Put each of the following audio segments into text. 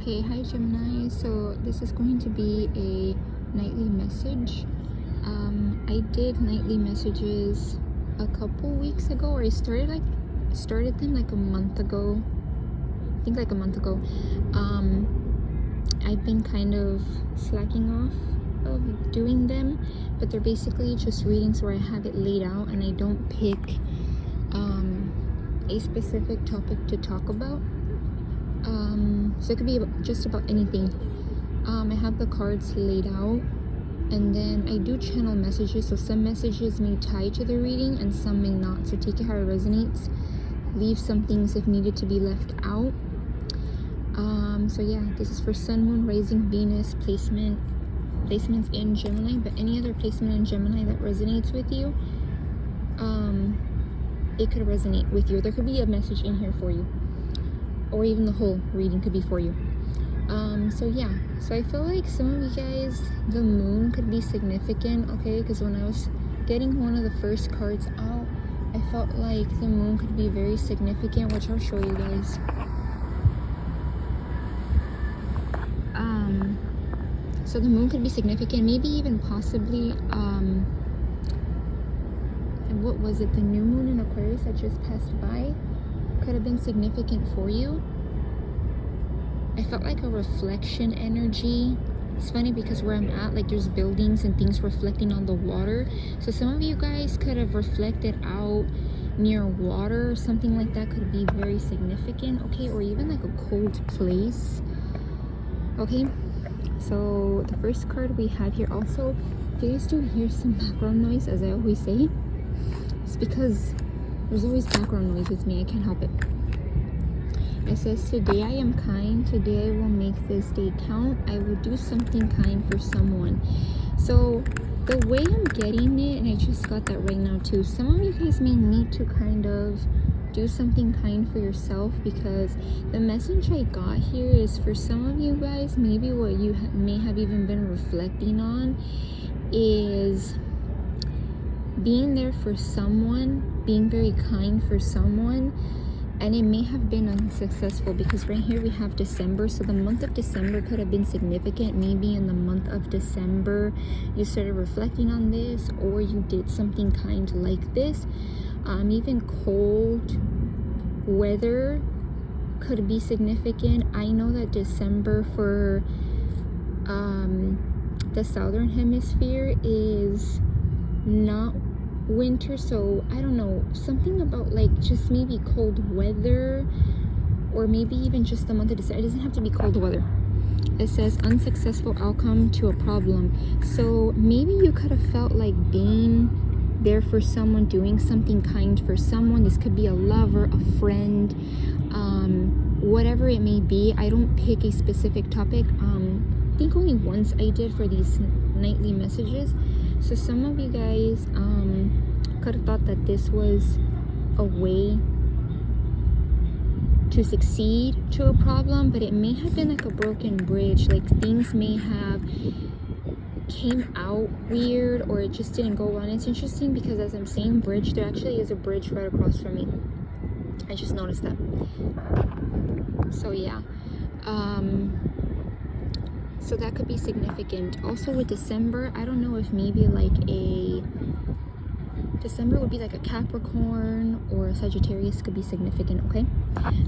Okay, hi Gemini. So this is going to be a nightly message. I did nightly messages a couple weeks ago, or I started them like a month ago. I think like a month ago. I've been kind of slacking off of doing them, but they're basically just readings where I have it laid out and I don't pick a specific topic to talk about. So it could be just about anything. I have the cards laid out, and then I do channel messages, so some messages may tie to the reading and some may not, so take it how it resonates. Leave some things if needed to be left out. So yeah, this is for Sun, Moon, Rising, Venus placements in Gemini, but any other placement in Gemini that resonates with you, it could resonate with you. There could be a message in here for you, or even the whole reading could be for you. So yeah, so I feel like some of you guys, the moon could be significant, okay? Because when I was getting one of the first cards out, I felt like the moon could be very significant, which I'll show you guys. So the moon could be significant, maybe even possibly, and what was it, the new moon in Aquarius that just passed by could have been significant for you. I felt like a reflection energy. It's funny because where I'm at, like there's buildings and things reflecting on the water, so some of you guys could have reflected out near water or something like that. Could be very significant, okay? Or even like a cold place, okay? So the first card we have here, also if you guys do hear some background noise, as I always say, it's because there's always background noise with me. I can't help it. It says, today I am kind. Today I will make this day count. I will do something kind for someone. So the way I'm getting it, and I just got that right now too, some of you guys may need to kind of do something kind for yourself, because the message I got here is for some of you guys, maybe what you may have even been reflecting on is being there for someone, being very kind for someone, and it may have been unsuccessful, because right here we have December. So the month of December could have been significant. Maybe in the month of December you started reflecting on this, or you did something kind like this. Even cold weather could be significant. I know that December for the southern hemisphere is not winter, so I don't know, something about like just maybe cold weather, or maybe even just the month of December. It doesn't have to be cold weather. It says unsuccessful outcome to a problem. So maybe you could have felt like being there for someone, doing something kind for someone. This could be a lover, a friend, whatever it may be. I don't pick a specific topic. I think only once I did for these nightly messages. So some of you guys could have thought that this was a way to succeed to a problem, but it may have been like a broken bridge. Like things may have came out weird, or it just didn't go on. It's interesting because as I'm saying bridge, there actually is a bridge right across from me. I just noticed that. So yeah, so that could be significant. Also with December, I don't know if maybe like a December would be like a Capricorn or a Sagittarius could be significant, okay?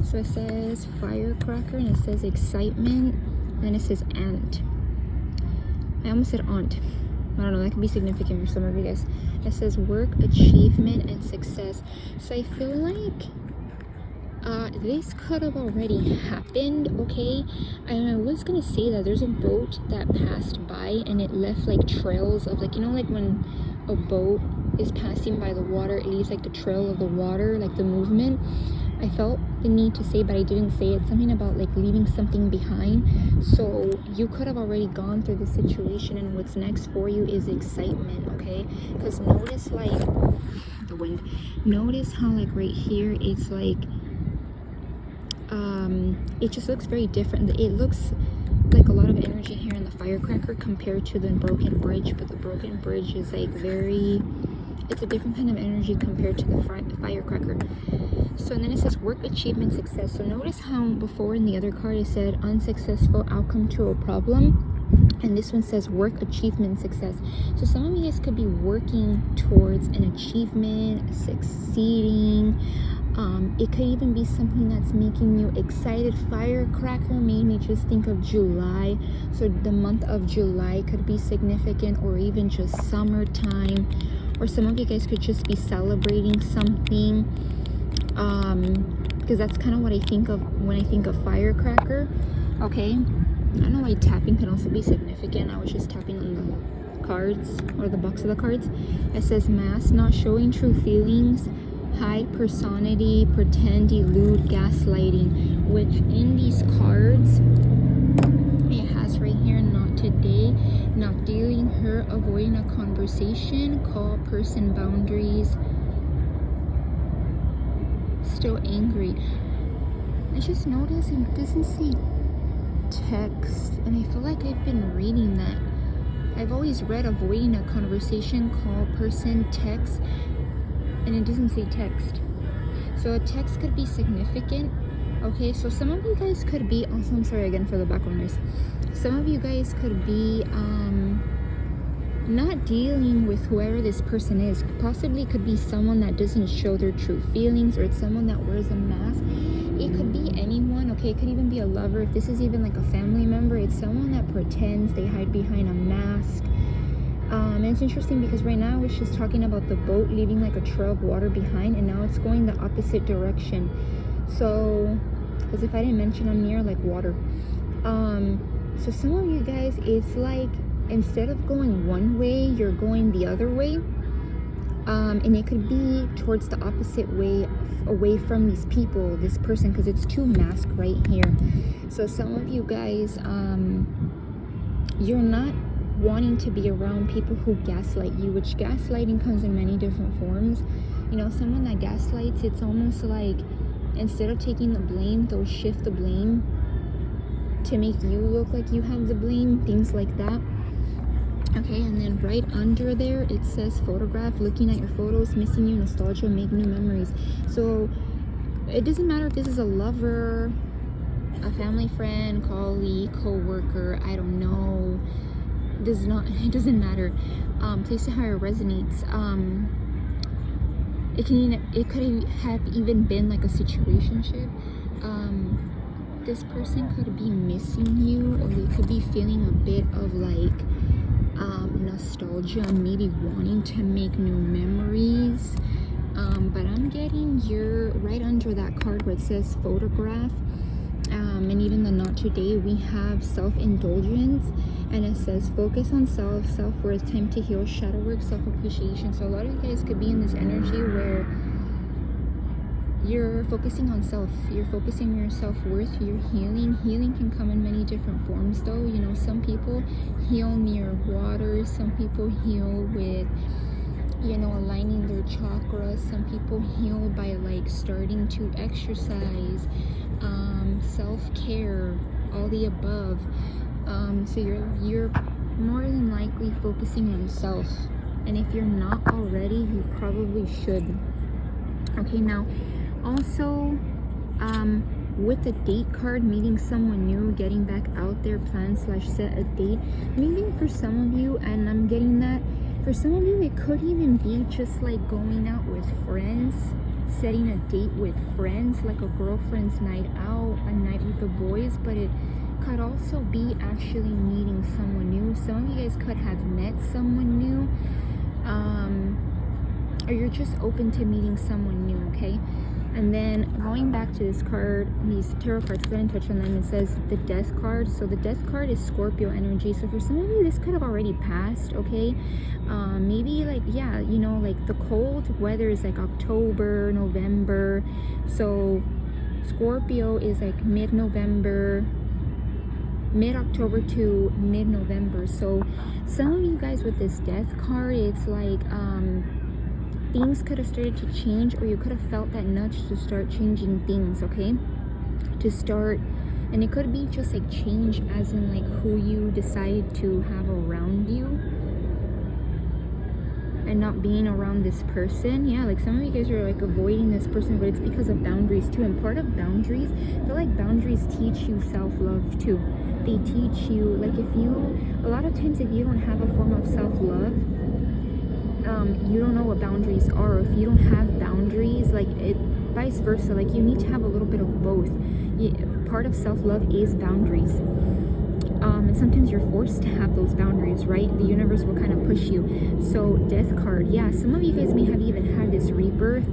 So it says firecracker, and it says excitement, and it says ant. I almost said aunt. I don't know, that could be significant for some of you guys. It says work, achievement, and success. So I feel like this could have already happened, okay? And I was gonna say that there's a boat that passed by and it left like trails of, like, you know, like when a boat is passing by the water, it leaves like the trail of the water, like the movement. I felt the need to say, but I didn't say it, something about like leaving something behind. So you could have already gone through the situation, and what's next for you is excitement, okay? Because notice like the wind, notice how like right here it's like it just looks very different. It looks like a lot of energy here in the firecracker compared to the broken bridge, but the broken bridge is like very it's a different kind of energy compared to the firecracker. So and then it says work, achievement, success. So notice how before in the other card it said unsuccessful outcome to a problem, and this one says work, achievement, success. So some of you guys could be working towards an achievement, succeeding. It could even be something that's making you excited. Firecracker made me just think of July. So the month of July could be significant, or even just summertime. Or some of you guys could just be celebrating something. Because that's kind of what I think of when I think of firecracker. Okay. I don't know why tapping can also be significant. I was just tapping on the cards, or the box of the cards. It says mask, not showing true feelings, hide personality, pretend, elude, gaslighting. Which in these cards, it has right here, not today, not dealing, hurt, avoiding a conversation, call, person, boundaries, still angry. I just noticed it doesn't say text, and I feel like I've been reading that. I've always read avoiding a conversation, call, person, text, and it doesn't say text. So a text could be significant. Okay, so some of you guys could be also, I'm sorry again for the background noise. Some of you guys could be not dealing with whoever this person is. Possibly could be someone that doesn't show their true feelings, or it's someone that wears a mask. It could be anyone, okay? It could even be a lover. If this is even like a family member, it's someone that pretends, they hide behind a mask. And it's interesting because right now it's just talking about the boat leaving like a trail of water behind, and now it's going the opposite direction. So, as if I didn't mention, I'm near like water. So some of you guys, it's like instead of going one way, you're going the other way. And it could be towards the opposite way, away from these people, this person, because it's two masks right here. So some of you guys, you're not wanting to be around people who gaslight you, which gaslighting comes in many different forms. You know, someone that gaslights, it's almost like instead of taking the blame, they'll shift the blame to make you look like you have the blame, things like that. Okay, and then right under there it says photograph, looking at your photos, missing you, nostalgia, make new memories. So it doesn't matter if this is a lover, a family friend, colleague, co-worker, I don't know, it doesn't matter. Place it how it resonates. It could have even been like a situationship. This person could be missing you, or they could be feeling a bit of like nostalgia, maybe wanting to make new memories. But I'm getting your right under that card where it says photograph, and even the not today, we have self-indulgence, and it says focus on self-worth, time to heal, shadow work, self-appreciation. So a lot of you guys could be in this energy where you're focusing on self, you're focusing on your self-worth, you're healing. Healing can come in many different forms though. You know, some people heal near water, some people heal with, you know, aligning their chakras, some people heal by like starting to exercise, self-care, all the above. So you're more than likely focusing on self, and if you're not already, you probably should. Okay, now also with the date card, meeting someone new, getting back out there, plan / set a date. Maybe for some of you, and I'm getting that for some of you, it could even be just like going out with friends, setting a date with friends, like a girlfriend's night out, a night with the boys. But it could also be actually meeting someone new. Some of you guys could have met someone new, or you're just open to meeting someone new. Okay, and then going back to this card, these tarot cards, because I didn't touch on them, it says the death card. So the death card is Scorpio energy. So for some of you, this could have already passed. Okay, maybe like, yeah, you know, like the cold weather is like October, November. So Scorpio is like mid-November, mid-October to mid-November. So some of you guys with this death card, it's like things could have started to change, or you could have felt that nudge to start changing things. Okay, to start, and it could be just like change as in like who you decide to have around you. and not being around this person. Yeah, like some of you guys are like avoiding this person, but it's because of boundaries too. And part of boundaries, I feel like boundaries teach you self-love too. They teach you, like, if you, a lot of times if you don't have a form of self-love, you don't know what boundaries are. If you don't have boundaries, like it, vice versa, like you need to have a little bit of both. Part of self-love is boundaries. And sometimes you're forced to have those boundaries, right? The universe will kind of push you. So death card, yeah, some of you guys may have even had this rebirth,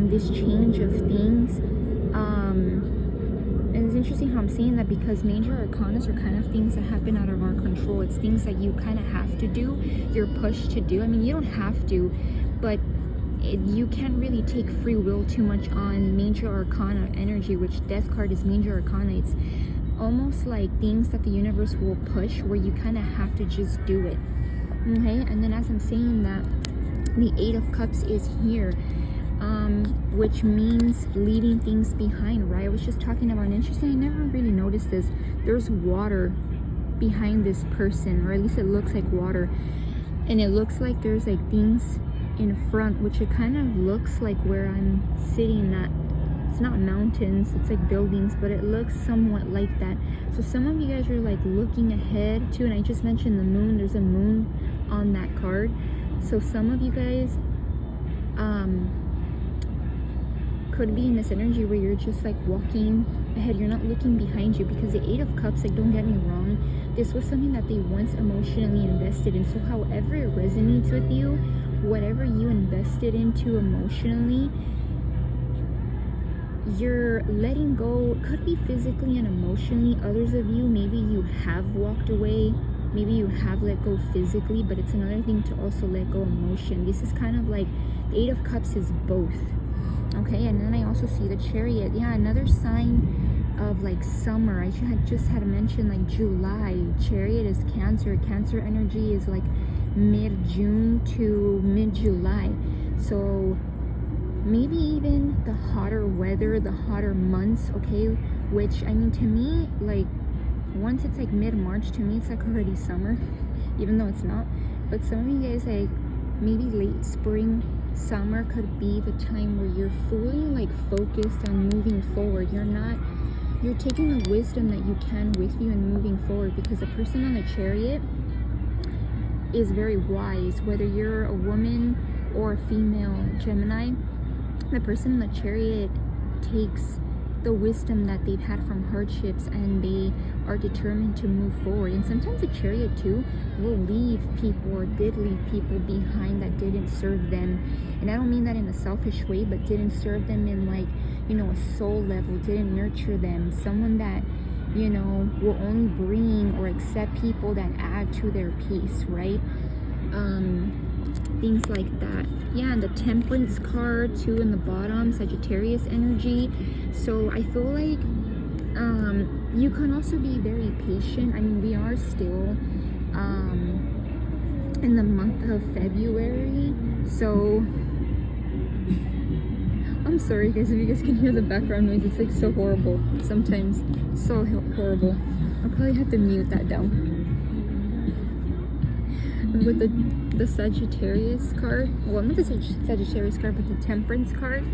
this change of things. And it's interesting how I'm saying that, because major arcanas are kind of things that happen out of our control. It's things that you kind of have to do, you're pushed to do. I mean, you don't have to, but you can't really take free will too much on major arcana energy, which death card is major arcana. It's almost like things that the universe will push where you kind of have to just do it. Okay, and then as I'm saying that, the 8 of Cups is here, which means leaving things behind, right? I was just talking about, interesting, I never really noticed this, there's water behind this person, or at least it looks like water, and it looks like there's like things in front, which it kind of looks like where I'm sitting at. It's not mountains, it's like buildings, but it looks somewhat like that. So some of you guys are like looking ahead too, and I just mentioned the moon, there's a moon on that card. So some of you guys could be in this energy where you're just like walking ahead, you're not looking behind you, because the 8 of Cups, like, don't get me wrong, this was something that they once emotionally invested in. So however it resonates with you, whatever you invested into emotionally, you're letting go. Could be physically and emotionally. Others of you, maybe you have walked away, maybe you have let go physically, but it's another thing to also let go emotion. This is kind of like the 8 of Cups is both. Okay, and then I also see the Chariot. Yeah, another sign of like summer. I just had to mention like July. Chariot is Cancer. Cancer energy is like mid-June to mid-July. So maybe even the hotter weather, the hotter months, okay? Which, I mean, to me, like, once it's like mid-March, to me it's like already summer, even though it's not. But some of you guys, like, maybe late spring, summer could be the time where you're fully like focused on moving forward. You're taking the wisdom that you can with you and moving forward, because the person on the Chariot is very wise. Whether you're a woman or a female Gemini, the person in the Chariot takes the wisdom that they've had from hardships and they are determined to move forward. And sometimes the Chariot too will leave people, or did leave people behind that didn't serve them. And I don't mean that in a selfish way, but didn't serve them in, like, you know, a soul level, didn't nurture them. Someone that, you know, will only bring or accept people that add to their peace, right? Things like that. Yeah, and the Temperance card too in the bottom, Sagittarius energy. So I feel like you can also be very patient. I mean, we are still in the month of February, so I'm sorry guys if you guys can hear the background noise. It's like so horrible sometimes, so horrible. I'll probably have to mute that down. With the Sagittarius card, well, not the Sagittarius card, but the Temperance card,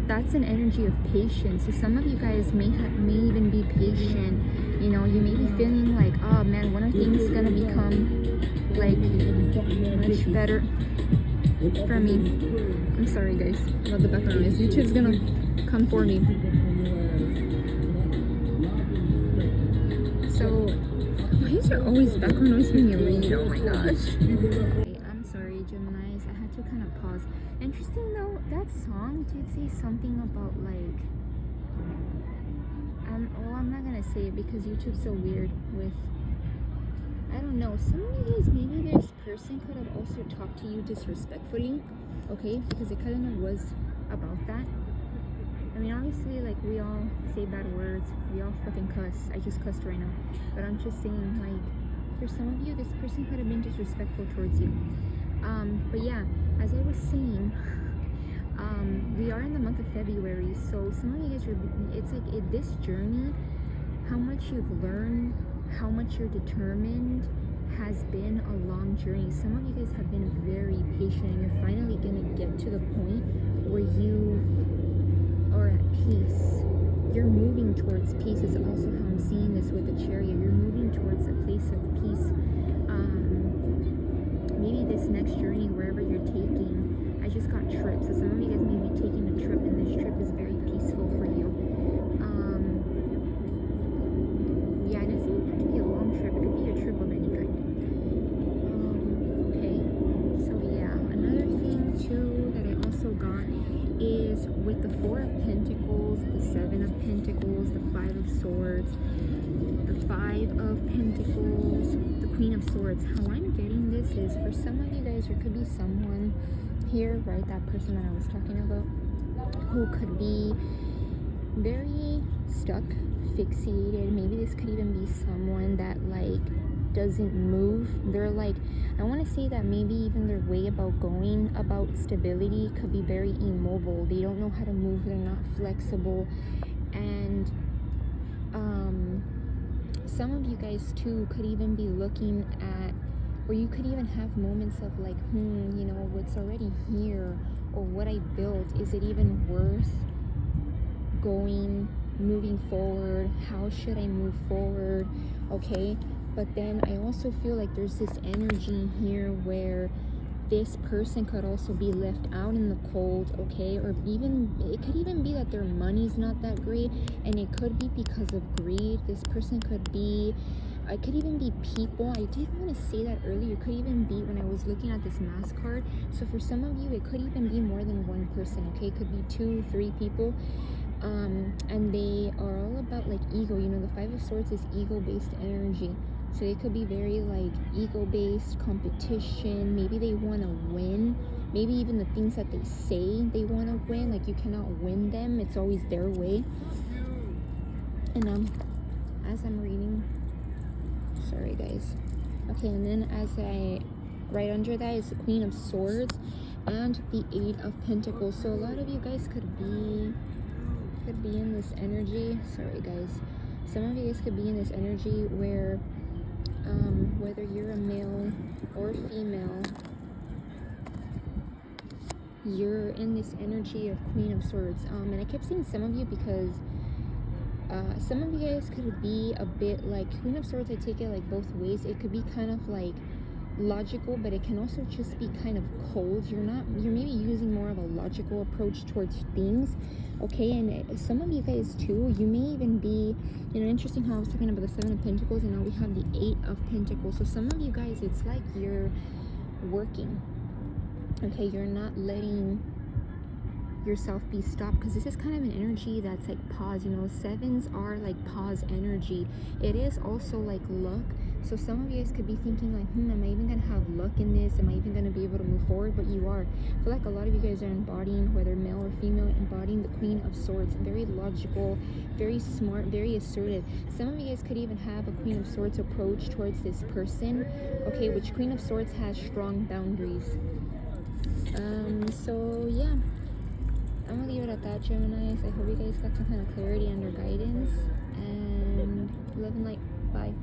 that's an energy of patience. So some of you guys may even be patient. You know, you may be feeling like, oh man, when are things gonna become like much better for me? I'm sorry guys about the background noise. YouTube's gonna come for me. So why is there always background noise when you read? Oh my gosh. I'm sorry, Geminis. I had to kind of pause. Interesting though, that song did say something about like, well, I'm not gonna say it because YouTube's so weird with, I don't know, some of you guys, maybe this person could have also talked to you disrespectfully, okay? Because it kind of was about that. I mean, obviously, like, we all say bad words, we all fucking cuss. I just cussed right now. But I'm just saying, like, for some of you, this person could have been disrespectful towards you. But yeah, as I was saying, we are in the month of February, so some of you guys are, it's like, this journey, how much you've learned, how much you're determined, has been a long journey. Some of you guys have been very patient, and you're finally going to get to the point where you are at peace. You're moving towards peace is also how I'm seeing this with the Chariot. You're moving towards a place of peace. Maybe this next journey, wherever you're taking, I just got trips. So some of you guys may be taking a trip, and this trip is very peaceful for you. Yeah, it doesn't even have to be a long trip. It could be a trip of any kind. Okay, so yeah, another thing too that I also got is with the Four of Pentacles, the Seven of Pentacles, the Five of Swords, the Five of Pentacles, the Queen of Swords. How I'm getting this is, for some of you guys, there could be someone here, right, that person that I was talking about, who could be very stuck, fixated. Maybe this could even be someone that like doesn't move. They're like, I want to say that maybe even their way about going about stability could be very immobile. They don't know how to move. They're not flexible. And some of you guys too could even be looking at, or you could even have moments of like, you know, what's already here, or what I built, is it even worth moving forward? How should I move forward? Okay, but then I also feel like there's this energy here where this person could also be left out in the cold, okay? Or even, it could even be that their money's not that great, and it could be because of greed. This person could be, it could even be people. I did want to say that earlier. It could even be, when I was looking at this mass card, so for some of you, it could even be more than one person, okay? It could be 2, 3 people. And they are all about like ego. You know, the Five of Swords is ego-based energy. So it could be very like ego-based competition. Maybe they want to win. Maybe even the things that they say they want to win, like you cannot win them. It's always their way. And as I'm reading, sorry guys. Okay, and then as right under that is the Queen of Swords and the Eight of Pentacles. So a lot of you guys could be in this energy. Sorry guys. Some of you guys could be in this energy where whether you're a male or female, you're in this energy of Queen of Swords. And I kept saying some of you because some of you guys could be a bit like Queen of Swords. I take it like both ways. It could be kind of like logical, but it can also just be kind of cold. You're maybe using more of a logical approach towards things, okay? And some of you guys too, you may even be, you know, interesting how I was talking about the Seven of Pentacles, and now we have the Eight of Pentacles. So some of you guys, it's like you're working, okay? You're not letting yourself be stopped, because this is kind of an energy that's like pause. You know, sevens are like pause energy. It is also like luck. So some of you guys could be thinking like, am I even gonna have luck in this? Am I even gonna be able to move forward? But you are. I feel like a lot of you guys are embodying, whether male or female, embodying the Queen of Swords. Very logical, very smart, very assertive. Some of you guys could even have a Queen of Swords approach towards this person, okay, which Queen of Swords has strong boundaries. So yeah, I'm gonna leave it at that, Geminis. I hope you guys got some kind of clarity under guidance, and love and light. Bye.